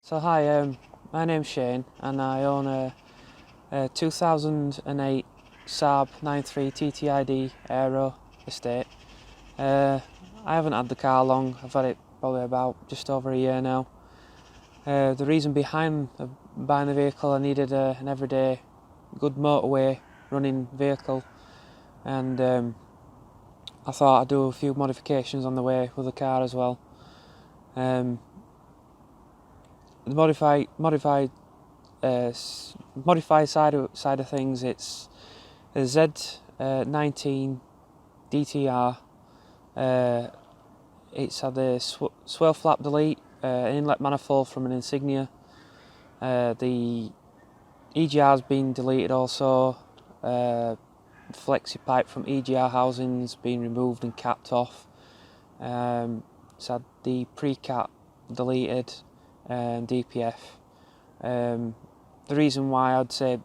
So hi, my name's Shane and I own a 2008 Saab 9.3 TTiD Aero estate. I haven't had the car long, I've had it probably about just over a year now. The reason behind buying the vehicle, I needed an everyday good motorway running vehicle, and I thought I'd do a few modifications on the way with the car as well. The modified side of things, it's a Z19DTR. It's had a swirl flap delete, an inlet manifold from an Insignia. The EGR's been deleted also. Flexi pipe from EGR housing's been removed and capped off. It's had the pre-cap deleted and DPF. The reason why I'd say,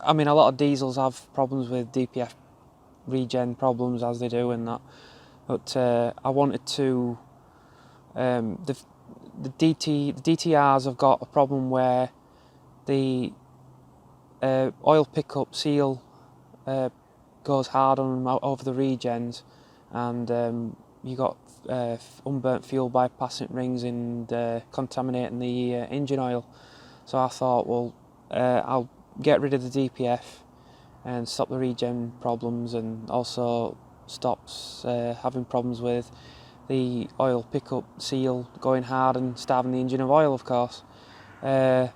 I mean, a lot of diesels have problems with DPF regen problems, as they do and that, but I wanted to, the DTRs have got a problem where the oil pickup seal goes hard on them over the regens, and you got unburnt fuel bypassing rings and contaminating the engine oil. So I thought, well, I'll get rid of the DPF and stop the regen problems, and also stops having problems with the oil pickup seal going hard and starving the engine of oil, of course. So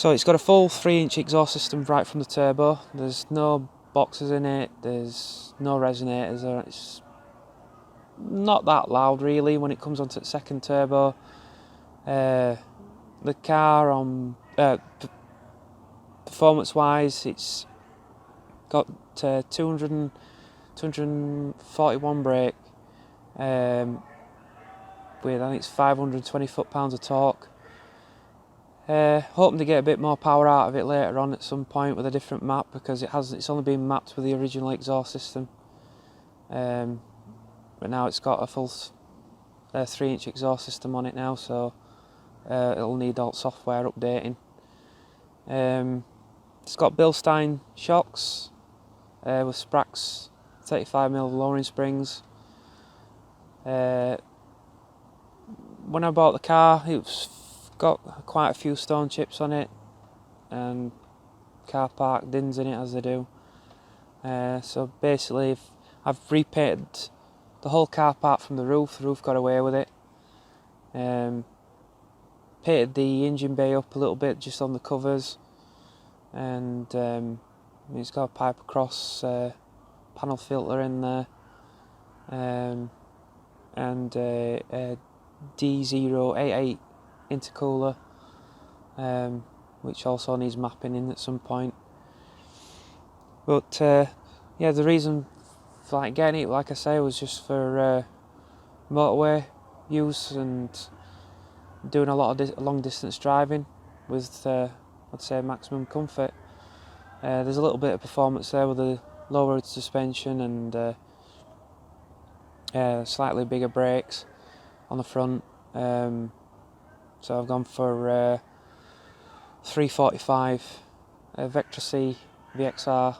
it's got a full 3-inch exhaust system right from the turbo. There's no boxes in it, there's no resonators, it's not that loud really when it comes onto the second turbo. The car, on performance wise, it's got 241 brake with, I think it's 520 foot-pounds of torque. Hoping to get a bit more power out of it later on at some point with a different map, because it's only been mapped with the original exhaust system. But now it's got a full 3-inch exhaust system on it now, so it'll need all software updating. It's got Bilstein shocks with Sprax 35mm lowering springs. When I bought the car, it's got quite a few stone chips on it and car park dins in it, as they do. So basically I've repainted the whole car apart from the roof got away with it. Painted the engine bay up a little bit just on the covers, and it's got a pipe across panel filter in there, and a D088 intercooler, which also needs mapping in at some point. But yeah, the reason for getting it, like I say, was just for motorway use and doing a lot of long distance driving with, I'd say, maximum comfort. There's a little bit of performance there with the lowered suspension and slightly bigger brakes on the front. So I've gone for 345 Vectra C VXR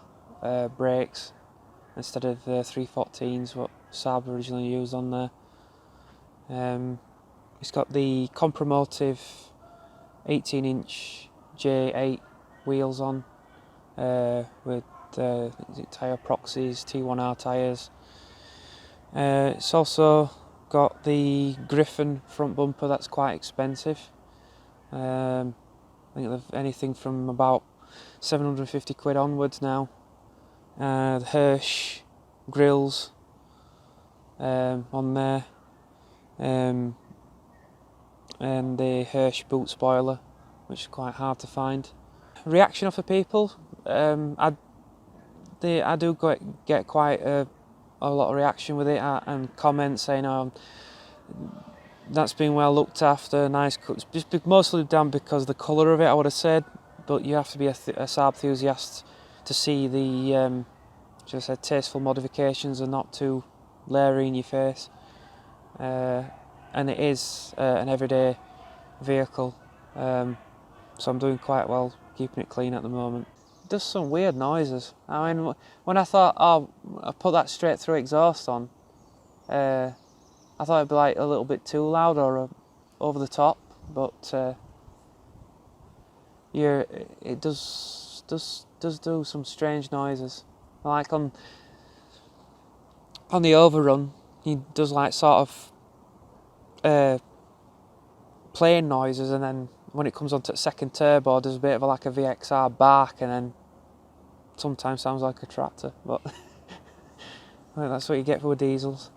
brakes instead of the 314s what Saab originally used on there. It's got the Compromotive 18-inch J8 wheels on with tyre proxies, T1R tyres. It's also got the Griffin front bumper that's quite expensive. I think they've anything from about 750 quid onwards now. The Hirsch grills on there, and the Hirsch boot spoiler, which is quite hard to find. Reaction off the people, I do get quite a lot of reaction with it, and comments saying, "Oh, that's been well looked after, nice." Just mostly done because of the colour of it, I would have said, but you have to be a Saab enthusiast to see the just say tasteful modifications and not too leery in your face. And it is an everyday vehicle, so I'm doing quite well keeping it clean at the moment. It does some weird noises. I mean, when I thought, oh, I put that straight through exhaust on, I thought it'd be like a little bit too loud or over the top, but yeah, it does do some strange noises. Like on the overrun, he does like sort of plane noises, and then when it comes onto the second turbo, there's a bit of like a VXR bark, and then sometimes sounds like a tractor. But I think that's what you get for diesels.